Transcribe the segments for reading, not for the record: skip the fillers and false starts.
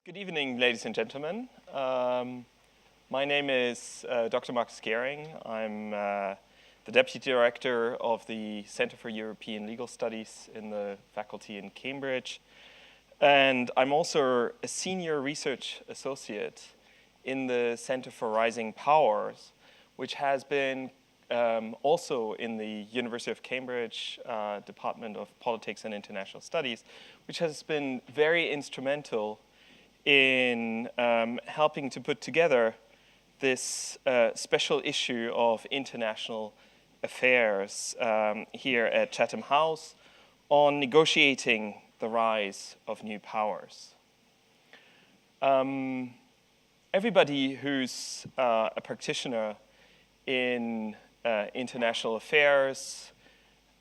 Good evening, ladies and gentlemen. My name is Dr. Markus Gehring. I'm the Deputy Director of the Center for European Legal Studies in the faculty in Cambridge. And I'm also a Senior Research Associate in the Center for Rising Powers, which has been also in the University of Cambridge Department of Politics and International Studies, which has been very instrumental in helping to put together this special issue of international affairs here at Chatham House on negotiating the rise of new powers. Everybody who's a practitioner in international affairs,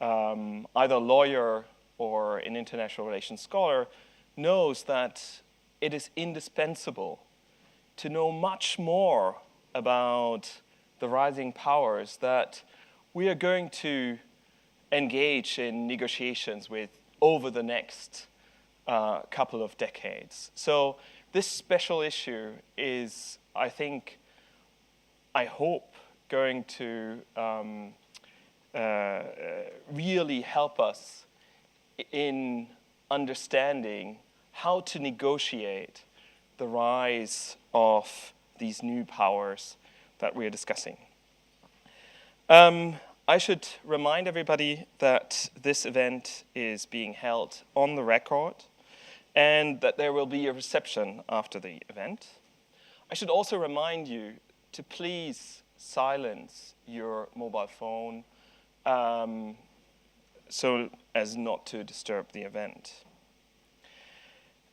either a lawyer or an international relations scholar, knows that it is indispensable to know much more about the rising powers that we are going to engage in negotiations with over the next couple of decades. So this special issue is, I hope, going to really help us in understanding how to negotiate the rise of these new powers that we're discussing. I should remind everybody that this event is being held on the record and that there will be a reception after the event. I should also remind you to please silence your mobile phone so as not to disturb the event.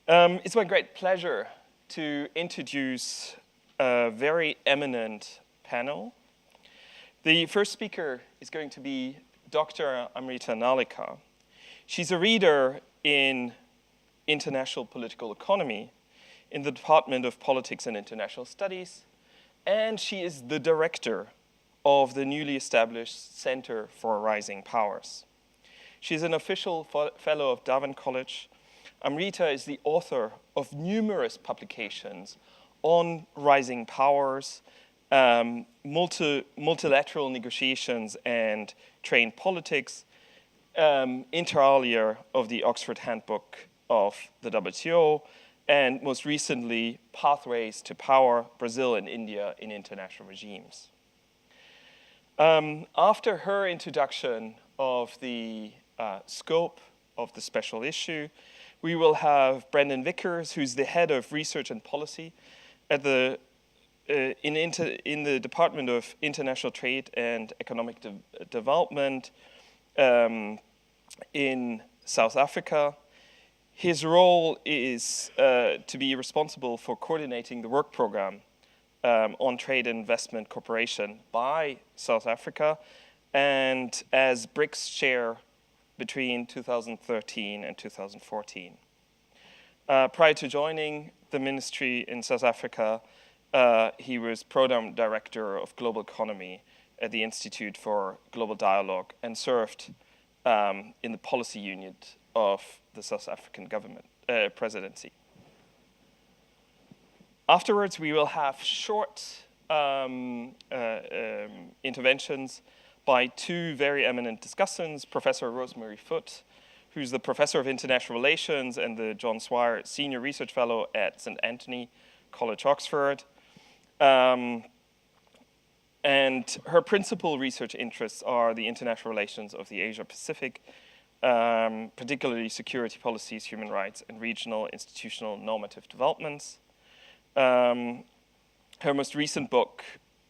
It's my great pleasure to introduce a very eminent panel. The first speaker is going to be Dr. Amrita Nalika. She's a reader in international political economy in the Department of Politics and International Studies, and she is the director of the newly established Center for Rising Powers. She's an official fellow of Darwin College. Amrita is the author of numerous publications on rising powers, multilateral negotiations and trade politics, inter alia of the Oxford Handbook of the WTO, and most recently, Pathways to Power, Brazil and India in International Regimes. After her introduction of the scope of the special issue, we will have Brendan Vickers, who's the head of research and policy at in the Department of International Trade and Economic Development in South Africa. His role is to be responsible for coordinating the work program on trade and investment cooperation by South Africa, and as BRICS chair between 2013 and 2014. Prior to joining the ministry in South Africa, he was Program Director of Global Economy at the Institute for Global Dialogue and served in the policy unit of the South African government presidency. Afterwards, we will have short interventions by two very eminent discussants, Professor Rosemary Foot, who's the Professor of International Relations and the John Swire Senior Research Fellow at St. Anthony College, Oxford. And her principal research interests are the international relations of the Asia-Pacific, particularly security policies, human rights, and regional institutional normative developments. Her most recent book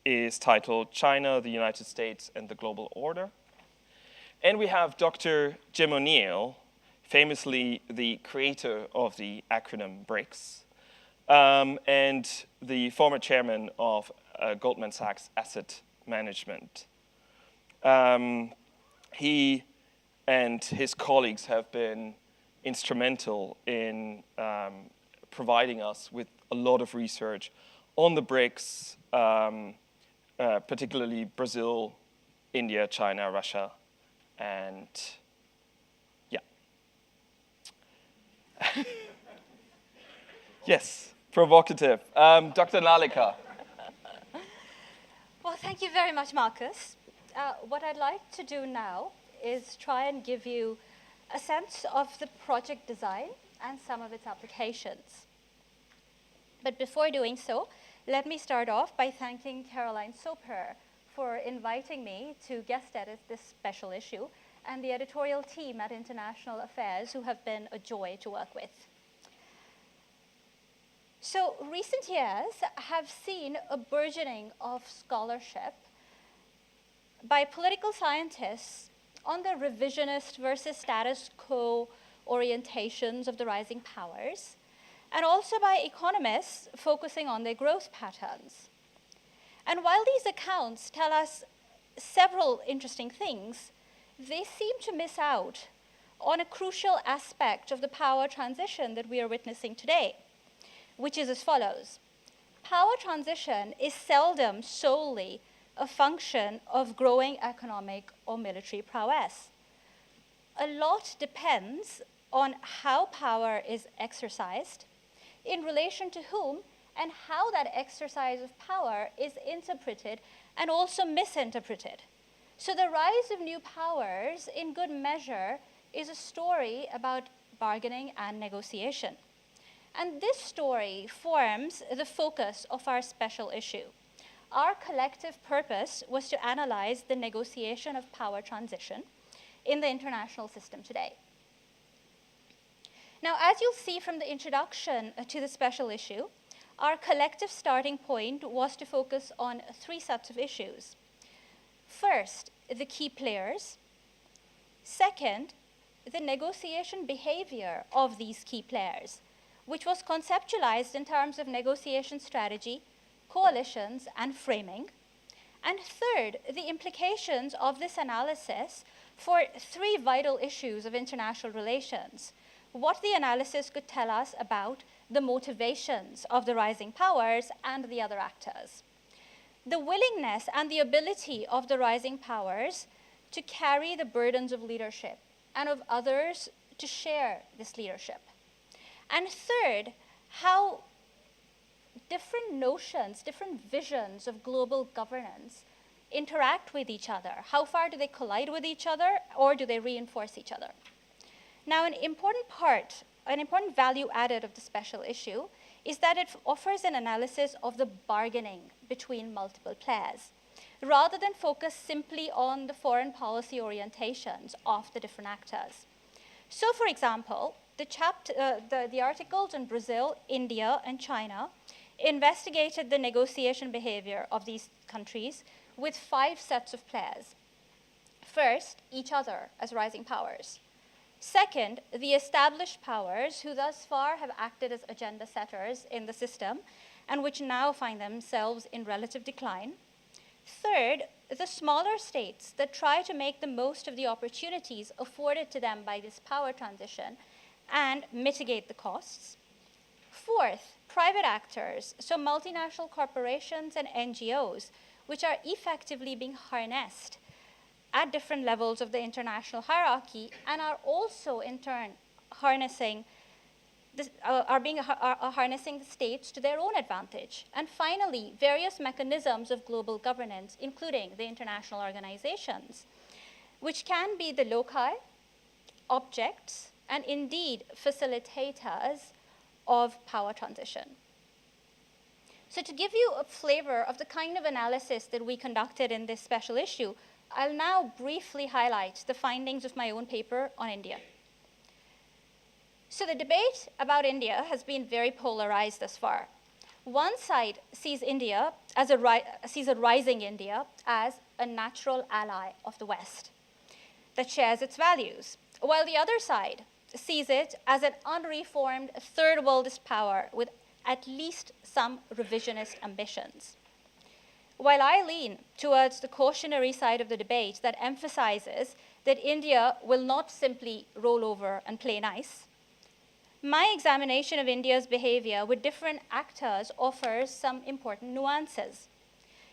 is titled China, the United States, and the Global Order. And we have Dr. Jim ONeill, famously the creator of the acronym BRICS, and the former chairman of Goldman Sachs Asset Management. He and his colleagues have been instrumental in providing us with a lot of research on the BRICS, particularly Brazil, India, China, Russia, and yeah. Yes. provocative. Dr. Lalika. Well, thank you very much, Marcus. What I'd like to do now is try and give you a sense of the project design and some of its applications. But before doing so, let me start off by thanking Caroline Soper for inviting me to guest edit this special issue, and the editorial team at International Affairs, who have been a joy to work with. So recent years have seen a burgeoning of scholarship by political scientists on the revisionist versus status quo orientations of the rising powers, and also by economists focusing on their growth patterns. And while these accounts tell us several interesting things, they seem to miss out on a crucial aspect of the power transition that we are witnessing today, which is as follows. Power transition is seldom solely a function of growing economic or military prowess. A lot depends on how power is exercised, in relation to whom, and how that exercise of power is interpreted and also misinterpreted. So the rise of new powers, in good measure, is a story about bargaining and negotiation. And this story forms the focus of our special issue. Our collective purpose was to analyze the negotiation of power transition in the international system today. Now, as you'll see from the introduction to the special issue, our collective starting point was to focus on three sets of issues. First, the key players. Second, the negotiation behavior of these key players, which was conceptualized in terms of negotiation strategy, coalitions, and framing. And third, the implications of this analysis for three vital issues of international relations. What the analysis could tell us about the motivations of the rising powers and the other actors. The willingness and the ability of the rising powers to carry the burdens of leadership and of others to share this leadership. And third, how different notions, different visions of global governance interact with each other. How far do they collide with each other, or do they reinforce each other? Now, an important value added of the special issue is that it offers an analysis of the bargaining between multiple players, rather than focus simply on the foreign policy orientations of the different actors. So, for example, the articles on Brazil, India, and China investigated the negotiation behavior of these countries with 5 sets of players. First, each other as rising powers. Second, the established powers who thus far have acted as agenda setters in the system and which now find themselves in relative decline. Third, the smaller states that try to make the most of the opportunities afforded to them by this power transition and mitigate the costs. Fourth, private actors, so multinational corporations and NGOs, which are effectively being harnessed at different levels of the international hierarchy and are also in turn harnessing harnessing the states to their own advantage. And finally, various mechanisms of global governance, including the international organizations, which can be the loci, objects, and indeed facilitators of power transition. So to give you a flavor of the kind of analysis that we conducted in this special issue, I'll now briefly highlight the findings of my own paper on India. So the debate about India has been very polarized thus far. One side sees a rising India as a natural ally of the West that shares its values, while the other side sees it as an unreformed third worldist power with at least some revisionist ambitions. While I lean towards the cautionary side of the debate that emphasizes that India will not simply roll over and play nice, my examination of India's behavior with different actors offers some important nuances.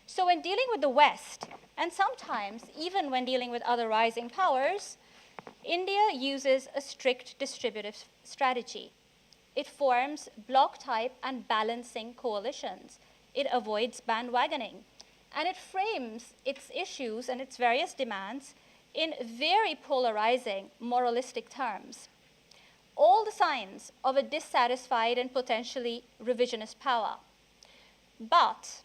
So when dealing with the West, and sometimes even when dealing with other rising powers, India uses a strict distributive strategy. It forms bloc-type and balancing coalitions. It avoids bandwagoning. And it frames its issues and its various demands in very polarizing moralistic terms. All the signs of a dissatisfied and potentially revisionist power. But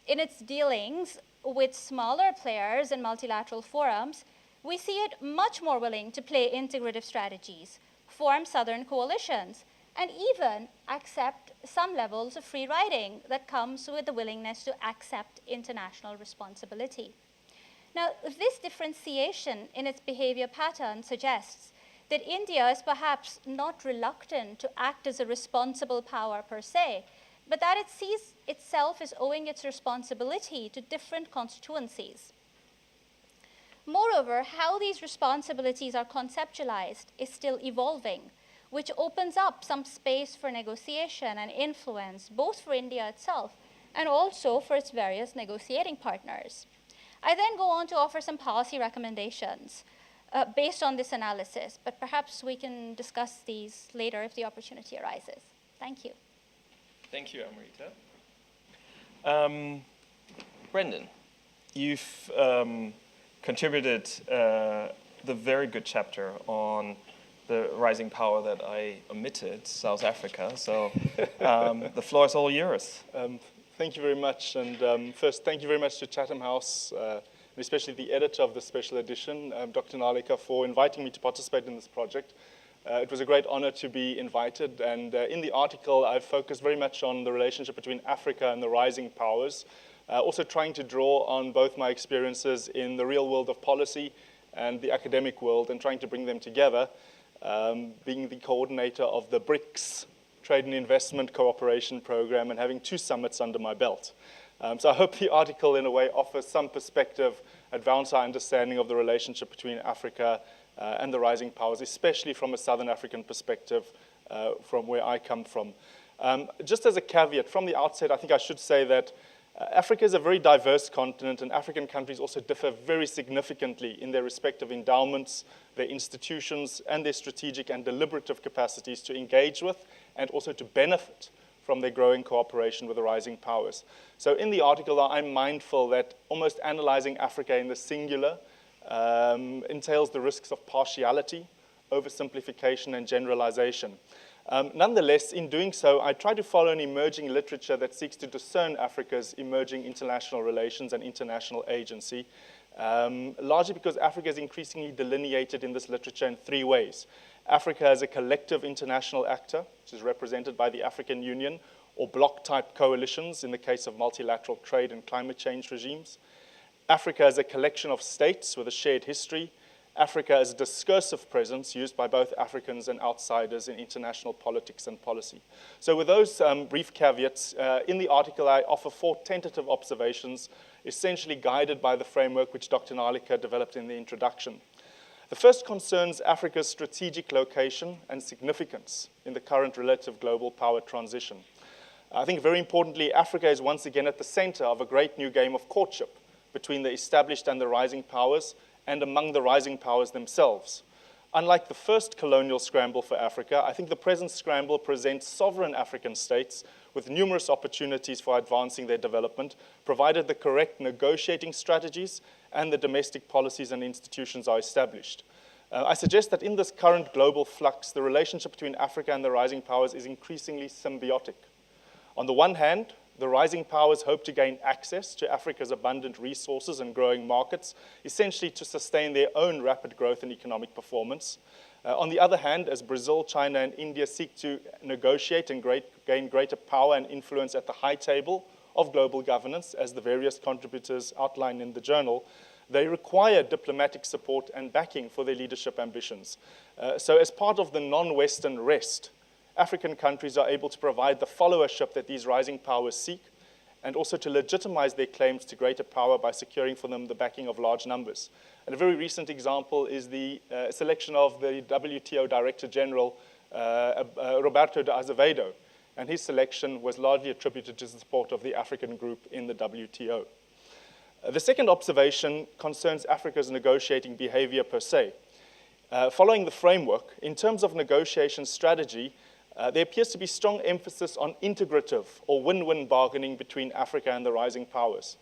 in its dealings with smaller players in multilateral forums, we see it much more willing to play integrative strategies, form southern coalitions, and even accept some levels of free riding that comes with the willingness to accept international responsibility. Now, this differentiation in its behavior pattern suggests that India is perhaps not reluctant to act as a responsible power per se, but that it sees itself as owing its responsibility to different constituencies. Moreover, how these responsibilities are conceptualized is still evolving, which opens up some space for negotiation and influence, both for India itself and also for its various negotiating partners. I then go on to offer some policy recommendations based on this analysis, but perhaps we can discuss these later if the opportunity arises. Thank you. Thank you, Amrita. Brendan, you've contributed the very good chapter on the rising power that I omitted, South Africa. So the floor is all yours. Thank you very much. And first, thank you very much to Chatham House, and especially the editor of the special edition, Dr. Nalika, for inviting me to participate in this project. It was a great honor to be invited. And in the article, I've focused very much on the relationship between Africa and the rising powers, also trying to draw on both my experiences in the real world of policy and the academic world and trying to bring them together, being the coordinator of the BRICS Trade and Investment Cooperation Program and having 2 summits under my belt. So I hope the article, in a way, offers some perspective, advance our understanding of the relationship between Africa and the rising powers, especially from a Southern African perspective, from where I come from. Just as a caveat, from the outset, I think I should say that Africa is a very diverse continent, and African countries also differ very significantly in their respective endowments, their institutions, and their strategic and deliberative capacities to engage with and also to benefit from their growing cooperation with the rising powers. So in the article, I'm mindful that almost analyzing Africa in the singular entails the risks of partiality, oversimplification, and generalization. Nonetheless, in doing so, I try to follow an emerging literature that seeks to discern Africa's emerging international relations and international agency, largely because Africa is increasingly delineated in this literature in 3 ways. Africa as a collective international actor, which is represented by the African Union, or bloc-type coalitions in the case of multilateral trade and climate change regimes. Africa as a collection of states with a shared history. Africa as a discursive presence used by both Africans and outsiders in international politics and policy. So with those brief caveats, in the article I offer 4 tentative observations, essentially guided by the framework which Dr. Nalika developed in the introduction. The first concerns Africa's strategic location and significance in the current relative global power transition. I think very importantly, Africa is once again at the center of a great new game of courtship between the established and the rising powers, and among the rising powers themselves. Unlike the first colonial scramble for Africa, I think the present scramble presents sovereign African states with numerous opportunities for advancing their development, provided the correct negotiating strategies and the domestic policies and institutions are established. I suggest that in this current global flux, the relationship between Africa and the rising powers is increasingly symbiotic. On the one hand, the rising powers hope to gain access to Africa's abundant resources and growing markets, essentially to sustain their own rapid growth and economic performance. On the other hand, as Brazil, China, and India seek to negotiate and gain greater power and influence at the high table of global governance, as the various contributors outline in the journal, they require diplomatic support and backing for their leadership ambitions. So as part of the non-Western rest, African countries are able to provide the followership that these rising powers seek, and also to legitimize their claims to greater power by securing for them the backing of large numbers. And a very recent example is the selection of the WTO Director General, Roberto de Azevedo, and his selection was largely attributed to the support of the African group in the WTO. The second observation concerns Africa's negotiating behavior per se. Following the framework, in terms of negotiation strategy, there appears to be strong emphasis on integrative or win-win bargaining between Africa and the rising powers.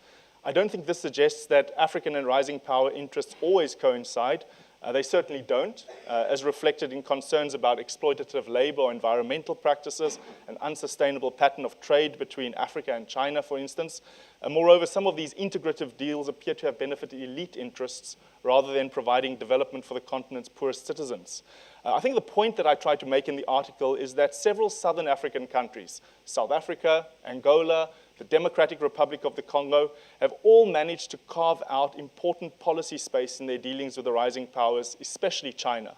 I don't think this suggests that African and rising power interests always coincide. They certainly don't, as reflected in concerns about exploitative labor or environmental practices, an unsustainable pattern of trade between Africa and China, for instance. Moreover, some of these integrative deals appear to have benefited elite interests rather than providing development for the continent's poorest citizens. I think the point that I tried to make in the article is that several southern African countries, South Africa, Angola, the Democratic Republic of the Congo, have all managed to carve out important policy space in their dealings with the rising powers, especially China.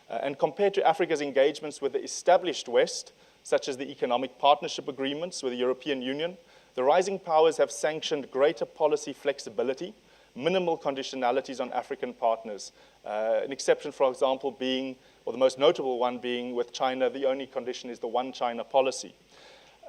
And compared to Africa's engagements with the established West, such as the economic partnership agreements with the European Union, the rising powers have sanctioned greater policy flexibility, minimal conditionalities on African partners. An exception, for example, being, or the most notable one being with China, the only condition is the one China policy.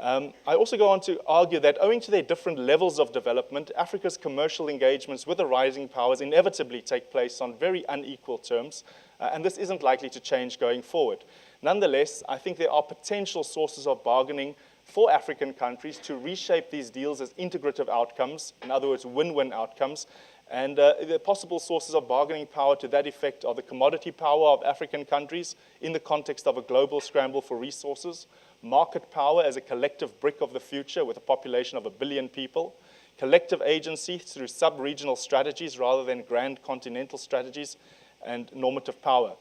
I also go on to argue that owing to their different levels of development, Africa's commercial engagements with the rising powers inevitably take place on very unequal terms, and this isn't likely to change going forward. Nonetheless, I think there are potential sources of bargaining for African countries to reshape these deals as integrative outcomes, in other words, win-win outcomes. And the possible sources of bargaining power to that effect are the commodity power of African countries in the context of a global scramble for resources, market power as a collective brick of the future with a population of 1 billion people, collective agency through sub-regional strategies rather than grand continental strategies, and normative power.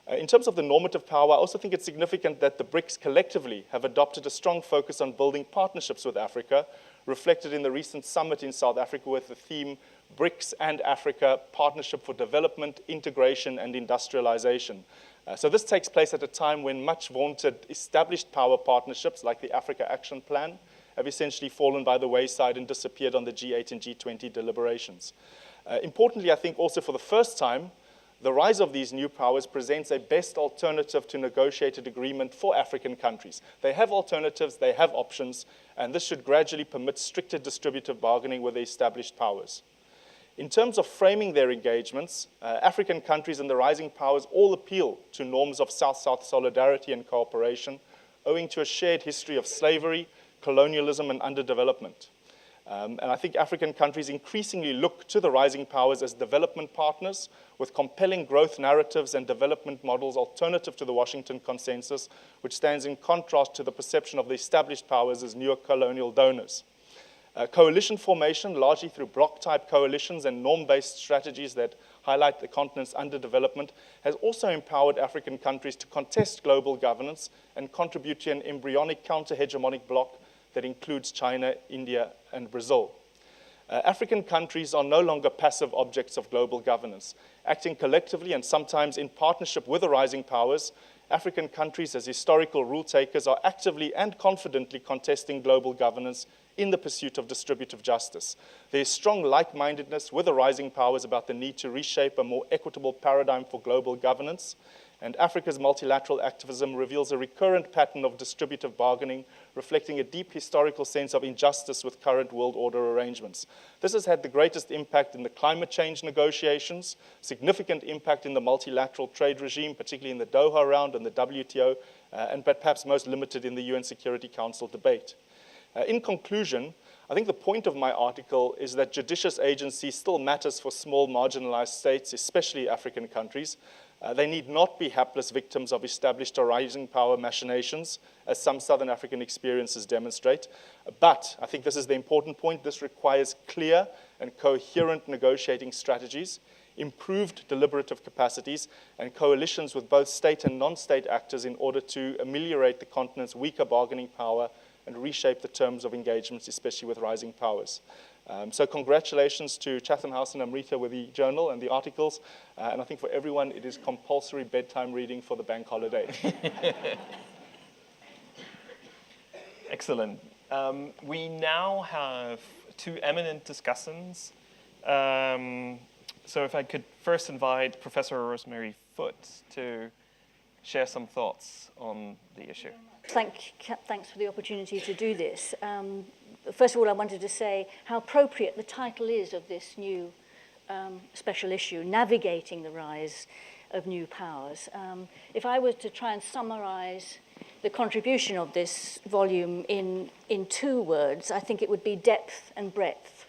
In terms of the normative power, I also think it's significant that the BRICS collectively have adopted a strong focus on building partnerships with Africa, reflected in the recent summit in South Africa with the theme BRICS and Africa, Partnership for Development, Integration, and Industrialization. So this takes place at a time when much vaunted established power partnerships like the Africa Action Plan have essentially fallen by the wayside and disappeared on the G8 and G20 deliberations. Importantly, I think also for the first time, the rise of these new powers presents a best alternative to negotiated agreement for African countries. They have alternatives, they have options, and this should gradually permit stricter distributive bargaining with the established powers. In terms of framing their engagements, African countries and the rising powers all appeal to norms of South-South solidarity and cooperation, owing to a shared history of slavery, colonialism, and underdevelopment. And I think African countries increasingly look to the rising powers as development partners with compelling growth narratives and development models alternative to the Washington Consensus, which stands in contrast to the perception of the established powers as neo-colonial donors. Coalition formation, largely through bloc-type coalitions and norm-based strategies that highlight the continent's underdevelopment, has also empowered African countries to contest global governance and contribute to an embryonic counter-hegemonic bloc that includes China, India, and Brazil. African countries are no longer passive objects of global governance. Acting collectively and sometimes in partnership with the rising powers, African countries as historical rule takers are actively and confidently contesting global governance in the pursuit of distributive justice. There is strong like-mindedness with the rising powers about the need to reshape a more equitable paradigm for global governance, and Africa's multilateral activism reveals a recurrent pattern of distributive bargaining, reflecting a deep historical sense of injustice with current world order arrangements. This has had the greatest impact in the climate change negotiations, significant impact in the multilateral trade regime, particularly in the Doha round and the WTO, and perhaps most limited in the UN Security Council debate. In conclusion, I think the point of my article is that judicious agency still matters for small marginalized states, especially African countries. They need not be hapless victims of established or rising power machinations, as some Southern African experiences demonstrate. But I think this is the important point. This requires clear and coherent negotiating strategies, improved deliberative capacities, and coalitions with both state and non-state actors in order to ameliorate the continent's weaker bargaining power and reshape the terms of engagements, especially with rising powers. So congratulations to Chatham House and Amrita with the journal and the articles. And I think for everyone, it is compulsory bedtime reading for the bank holiday. Excellent. We now have two eminent discussants. So if I could first invite Professor Rosemary Foot to share some thoughts on the issue. Thanks for the opportunity to do this. First of all, I wanted to say how appropriate the title is of this new special issue, Navigating the Rise of New Powers. If I were to try and summarize the contribution of this volume in two words, I think it would be depth and breadth.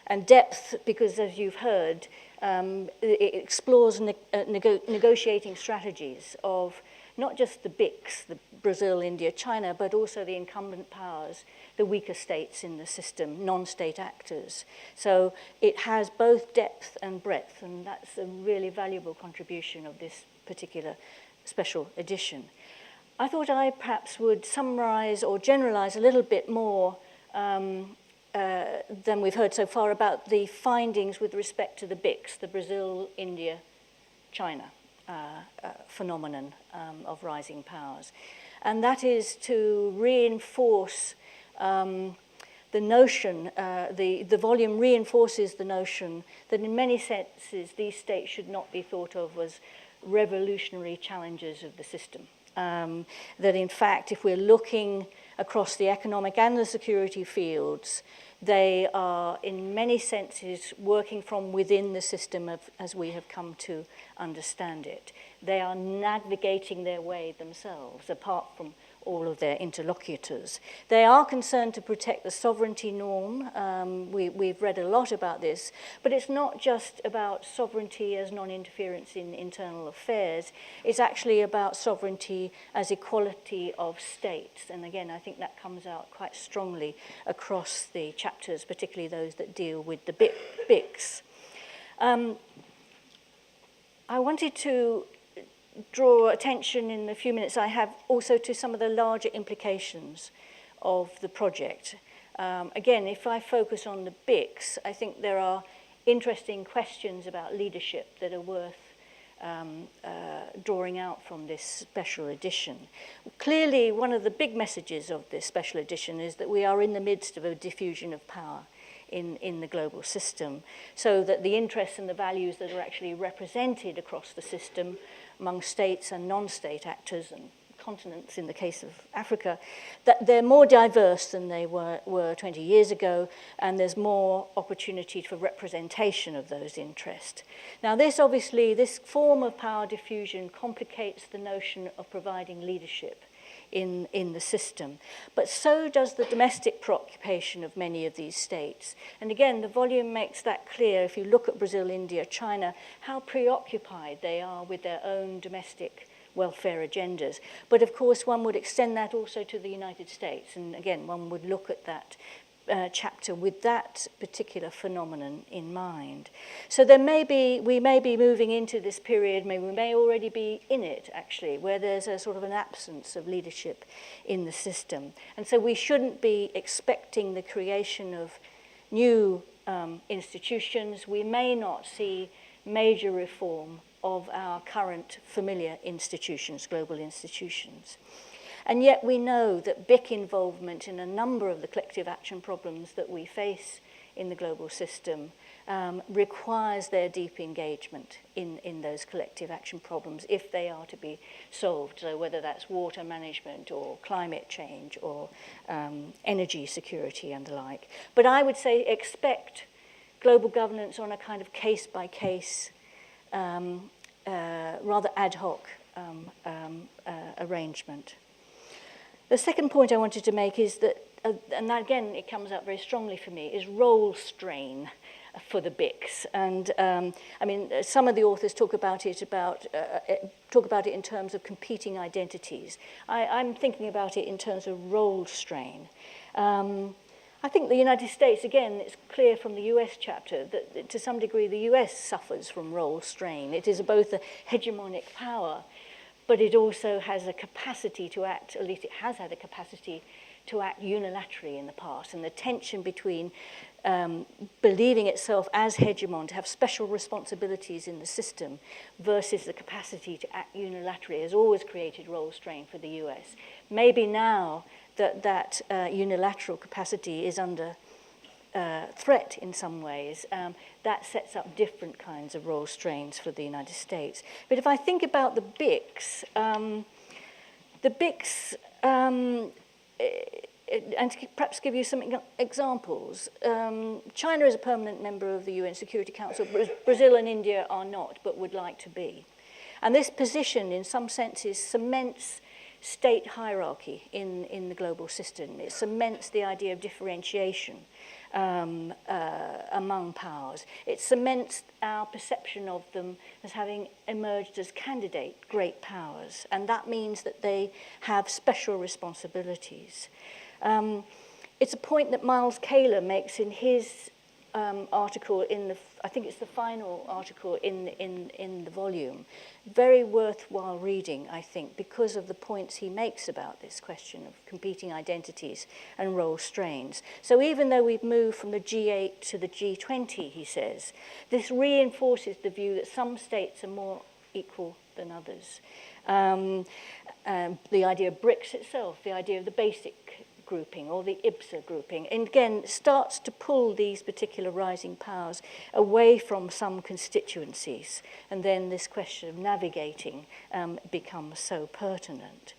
And depth, because as you've heard, it explores negotiating strategies of not just the BRICS, the Brazil, India, China, but also the incumbent powers, the weaker states in the system, non-state actors. So it has both depth and breadth, and that's a really valuable contribution of this particular special edition. I thought I perhaps would summarize or generalize a little bit more than we've heard so far about the findings with respect to the BRICS, the Brazil, India, China phenomenon of rising powers. And that is to reinforce the notion, the volume reinforces the notion that in many senses these states should not be thought of as revolutionary challengers of the system. That in fact, if we're looking across the economic and the security fields, they are in many senses working from within the system as we have come to understand it. They are navigating their way themselves, apart from all of their interlocutors. They are concerned to protect the sovereignty norm. We've read a lot about this, but it's not just about sovereignty as non-interference in internal affairs. It's actually about sovereignty as equality of states. And again, I think that comes out quite strongly across the chapters, particularly those that deal with the BRICS. I wanted to draw attention in the few minutes I have also to some of the larger implications of the project. Again, if I focus on the BRICS, I think there are interesting questions about leadership that are worth drawing out from this special edition. Clearly, one of the big messages of this special edition is that we are in the midst of a diffusion of power in the global system, so that the interests and the values that are actually represented across the system among states and non-state actors and continents, in the case of Africa, that they're more diverse than they were 20 years ago, and there's more opportunity for representation of those interests. Now, this form of power diffusion complicates the notion of providing leadership in the system. But so does the domestic preoccupation of many of these states. And again, the volume makes that clear if you look at Brazil, India, China, how preoccupied they are with their own domestic welfare agendas. But of course, one would extend that also to the United States. And again, one would look at that chapter with that particular phenomenon in mind. So we may be moving into this period, we may already be in it actually, where there's a sort of an absence of leadership in the system. And so we shouldn't be expecting the creation of new institutions. We may not see major reform of our current familiar institutions, global institutions. And yet we know that BIC involvement in a number of the collective action problems that we face in the global system requires their deep engagement in those collective action problems if they are to be solved. So whether that's water management or climate change or energy security and the like. But I would say expect global governance on a kind of case-by-case, rather ad hoc arrangement. The second point I wanted to make is that, and again it comes out very strongly for me, is role strain for the BICS. And I mean, some of the authors talk about it in terms of competing identities. I'm thinking about it in terms of role strain. I think the United States, again, it's clear from the US chapter that to some degree the US suffers from role strain. It is both a hegemonic power, but it also has a capacity to act, at least it has had a capacity to act unilaterally in the past. And the tension between believing itself as hegemon, to have special responsibilities in the system, versus the capacity to act unilaterally has always created role strain for the US. Maybe now that unilateral capacity is under threat in some ways, that sets up different kinds of role strains for the United States. But if I think about the BICS, and to perhaps give you some examples, China is a permanent member of the UN Security Council. Brazil and India are not, but would like to be. And this position, in some senses, cements state hierarchy in the global system. It cements the idea of differentiation among powers. It cements our perception of them as having emerged as candidate great powers, and that means that they have special responsibilities. It's a point that Miles Kaler makes in his article I think it's the final article in the volume. Very worthwhile reading, I think, because of the points he makes about this question of competing identities and role strains. So even though we've moved from the G8 to the G20, he says, this reinforces the view that some states are more equal than others. The idea of BRICS itself, the idea of the basic grouping or the IBSA grouping, and again starts to pull these particular rising powers away from some constituencies, and then this question of navigating becomes so pertinent.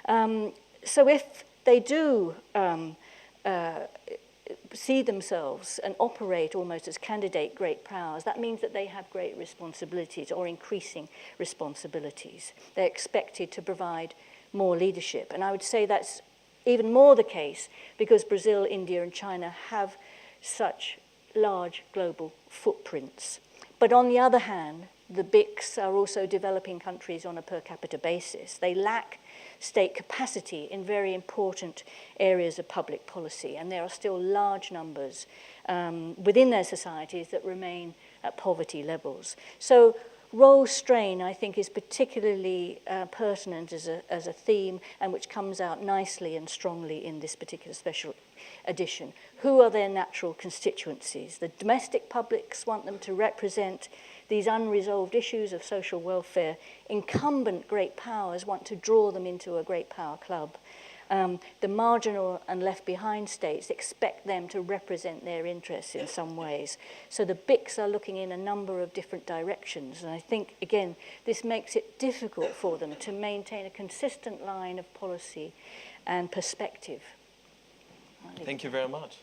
So if they do see themselves and operate almost as candidate great powers, that means that they have great responsibilities or increasing responsibilities. They're expected to provide more leadership, and I would say that's even more the case because Brazil, India, and China have such large global footprints. But on the other hand, the BRICS are also developing countries on a per capita basis. They lack state capacity in very important areas of public policy, and there are still large numbers within their societies that remain at poverty levels. So role strain, I think, is particularly pertinent as a theme, and which comes out nicely and strongly in this particular special edition. Who are their natural constituencies? The domestic publics want them to represent these unresolved issues of social welfare. Incumbent great powers want to draw them into a great power club. The marginal and left behind states expect them to represent their interests in some ways. So the BRICS are looking in a number of different directions. And I think, again, this makes it difficult for them to maintain a consistent line of policy and perspective. Thank you very much.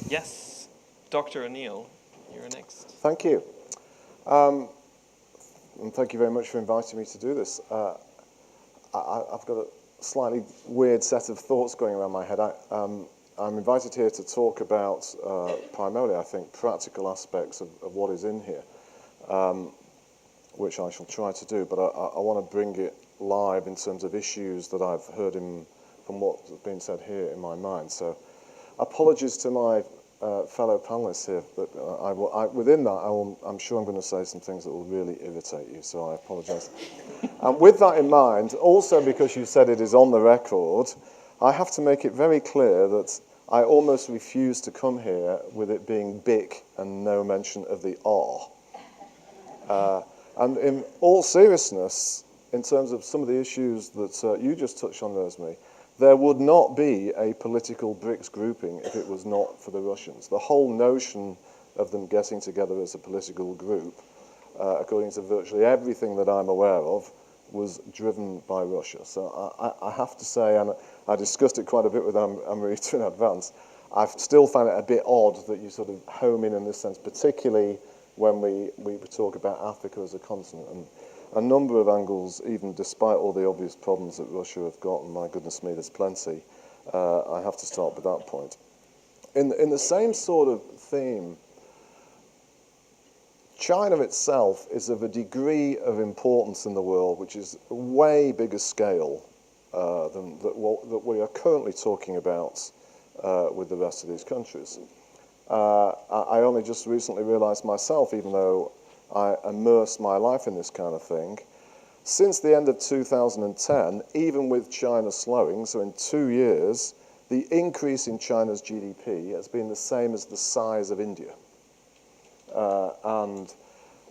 Yes, Dr. ONeill, you're next. Thank you. And thank you very much for inviting me to do this. I've got a slightly weird set of thoughts going around my head. I'm invited here to talk about, primarily, I think, practical aspects of what is in here, which I shall try to do, but I want to bring it live in terms of issues that I've heard from what's been said here in my mind. So apologies to my fellow panelists here, but within that, I'm sure I'm going to say some things that will really irritate you, so I apologize. And with that in mind, also because you said it is on the record, I have to make it very clear that I almost refuse to come here with it being BIC and no mention of the R. And in all seriousness, in terms of some of the issues that you just touched on, Rosemary, there would not be a political BRICS grouping if it was not for the Russians. The whole notion of them getting together as a political group, according to virtually everything that I'm aware of, was driven by Russia. So I have to say, and I discussed it quite a bit with Amrita in advance, I still find it a bit odd that you sort of home in this sense, particularly when we talk about Africa as a continent. And a number of angles, even despite all the obvious problems that Russia have got, and my goodness me, there's plenty, I have to start with that point. In the same sort of theme, China itself is of a degree of importance in the world which is a way bigger scale than that we are currently talking about with the rest of these countries. I only just recently realized myself, even though I immerse my life in this kind of thing, since the end of 2010, even with China slowing, so in 2 years, the increase in China's GDP has been the same as the size of India. And,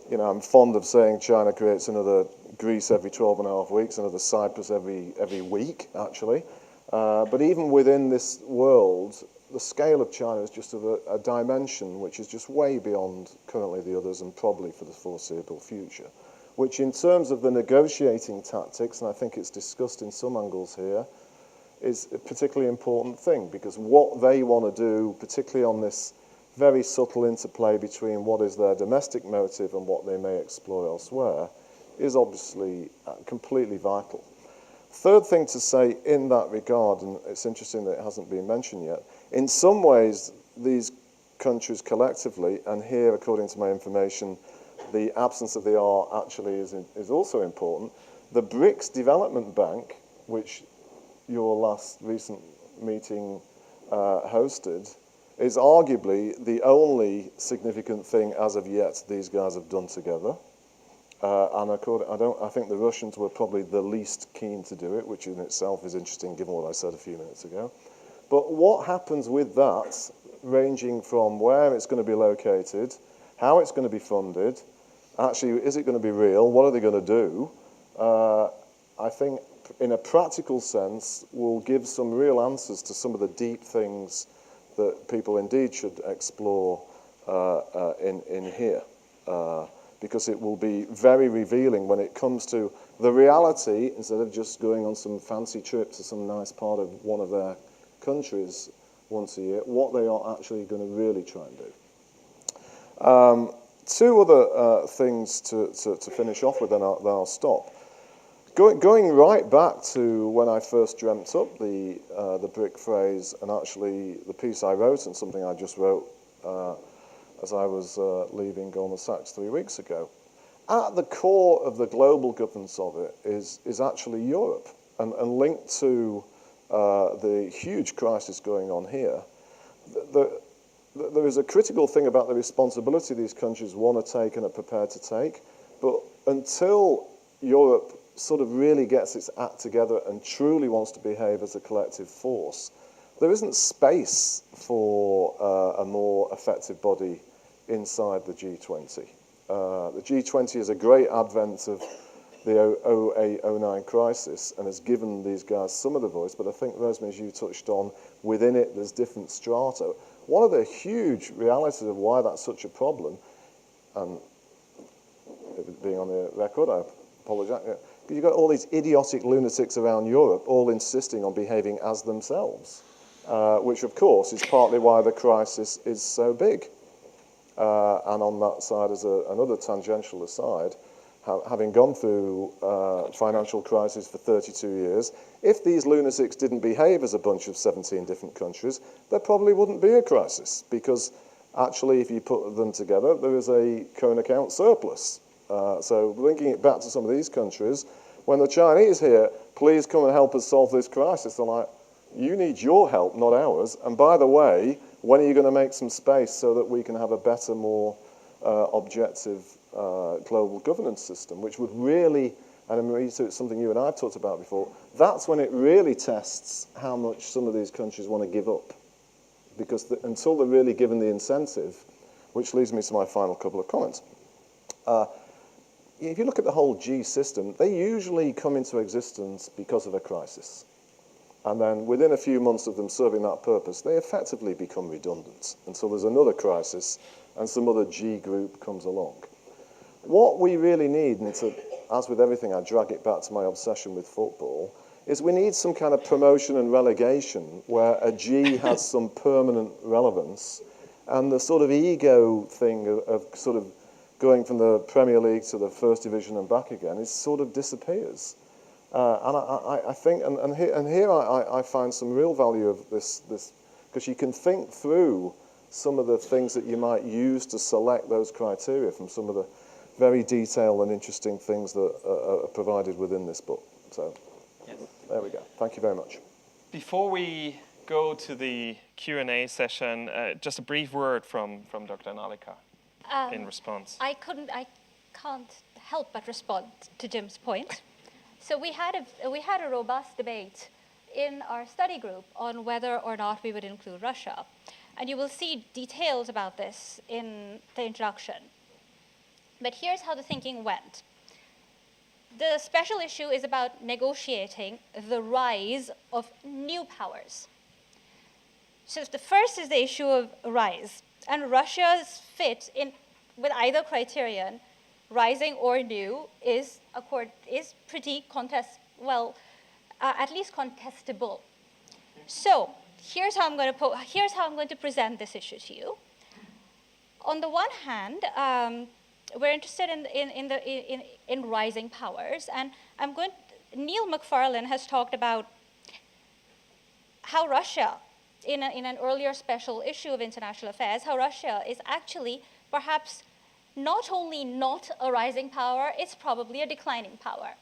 you know, I'm fond of saying China creates another Greece every 12 and a half weeks, another Cyprus every week, actually. But even within this world, the scale of China is just of a dimension which is just way beyond currently the others and probably for the foreseeable future, which in terms of the negotiating tactics, and I think it's discussed in some angles here, is a particularly important thing, because what they want to do, particularly on this very subtle interplay between what is their domestic motive and what they may explore elsewhere, is obviously completely vital. Third thing to say in that regard, and it's interesting that it hasn't been mentioned yet, in some ways these countries collectively, and here according to my information the absence of the R actually is also important, the BRICS Development Bank, which your last recent meeting hosted, is arguably the only significant thing as of yet these guys have done together. And I think the Russians were probably the least keen to do it, which in itself is interesting given what I said a few minutes ago. But what happens with that, ranging from where it's going to be located, how it's going to be funded, actually, is it going to be real, what are they going to do, I think in a practical sense will give some real answers to some of the deep things that people indeed should explore in here. Because it will be very revealing when it comes to the reality, instead of just going on some fancy trip to some nice part of one of their countries once a year, what they are actually going to really try and do. Two other things to finish off with, then I'll stop. Going right back to when I first dreamt up the BRIC phrase, and actually the piece I wrote and something I just wrote as I was leaving Goldman Sachs 3 weeks ago. At the core of the global governance of it is actually Europe, and linked to the huge crisis going on here. There is a critical thing about the responsibility these countries want to take and are prepared to take, but until Europe sort of really gets its act together and truly wants to behave as a collective force, there isn't space for a more effective body inside the G20. The G20 is a great advent of the 2008-09 crisis and has given these guys some of the voice, but I think, Rosemary, as you touched on, within it there's different strata. One of the huge realities of why that's such a problem, and being on the record, I apologise, you've got all these idiotic lunatics around Europe all insisting on behaving as themselves, which of course is partly why the crisis is so big. And on that side, as another tangential aside, having gone through financial crisis for 32 years, if these lunatics didn't behave as a bunch of 17 different countries, there probably wouldn't be a crisis, because actually if you put them together, there is a current account surplus. So linking it back to some of these countries, when the Chinese hear, please come and help us solve this crisis, they're like, you need your help, not ours. And by the way, when are you going to make some space so that we can have a better, more objective global governance system, which would really, and Marie, it's something you and I have talked about before, that's when it really tests how much some of these countries want to give up. Because until they're really given the incentive, which leads me to my final couple of comments. If you look at the whole G system, they usually come into existence because of a crisis. And then within a few months of them serving that purpose, they effectively become redundant until there's another crisis and some other G group comes along. What we really need, and it's as with everything, I drag it back to my obsession with football, is we need some kind of promotion and relegation where a G has some permanent relevance, and the sort of ego thing of sort of going from the Premier League to the First Division and back again, it sort of disappears. And I think, and here I find some real value of this, because you can think through some of the things that you might use to select those criteria from some of the very detailed and interesting things that are provided within this book. So, yes. There we go. Thank you very much. Before we go to the Q&A session, just a brief word from Dr. Nalika in response. I can't help but respond to Jim's point. So we had a robust debate in our study group on whether or not we would include Russia. And you will see details about this in the introduction. But here's how the thinking went. The special issue is about negotiating the rise of new powers. So the first is the issue of rise. And Russia's fit in with either criterion, rising or new, is pretty at least contestable. So here's how I'm going to present this issue to you. On the one hand, we're interested in rising powers. And Neil McFarlane has talked about how Russia, in an earlier special issue of International Affairs, how Russia is actually perhaps not only not a rising power, it's probably a declining power.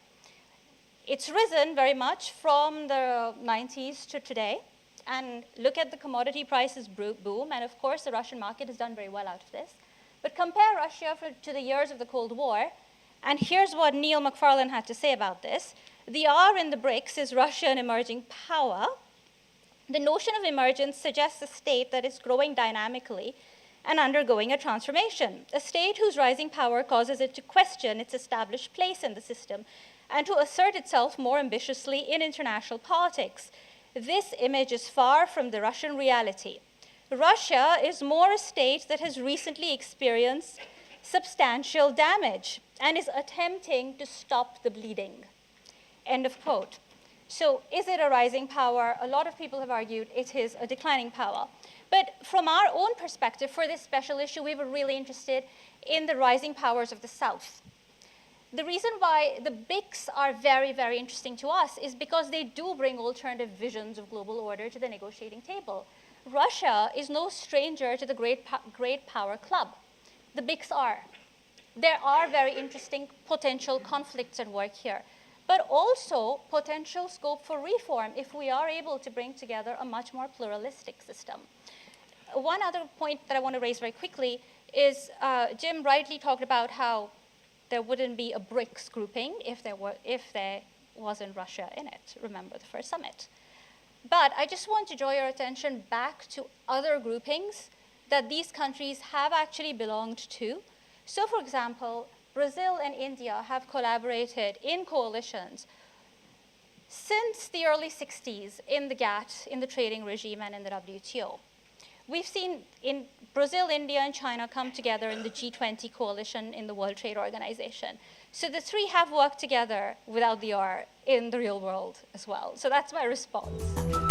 It's risen very much from the 90s to today. And look at the commodity prices boom. And of course, the Russian market has done very well out of this. But compare Russia to the years of the Cold War. And here's what Neil McFarlane had to say about this. The R in the BRICS is Russia an emerging power. The notion of emergence suggests a state that is growing dynamically and undergoing a transformation, a state whose rising power causes it to question its established place in the system and to assert itself more ambitiously in international politics. This image is far from the Russian reality. Russia is more a state that has recently experienced substantial damage and is attempting to stop the bleeding. End of quote. So is it a rising power? A lot of people have argued it is a declining power. But from our own perspective, for this special issue, we were really interested in the rising powers of the South. The reason why the BRICS are very, very interesting to us is because they do bring alternative visions of global order to the negotiating table. Russia is no stranger to the great power club. The BRICS are. There are very interesting potential conflicts at work here, but also potential scope for reform if we are able to bring together a much more pluralistic system. One other point that I want to raise very quickly is Jim rightly talked about how there wouldn't be a BRICS grouping if there wasn't Russia in it. Remember the first summit. But I just want to draw your attention back to other groupings that these countries have actually belonged to. So for example, Brazil and India have collaborated in coalitions since the early 60s in the GATT, in the trading regime, and in the WTO. We've seen in Brazil, India, and China come together in the G20 coalition in the World Trade Organization. So the three have worked together without the R in the real world as well. So that's my response.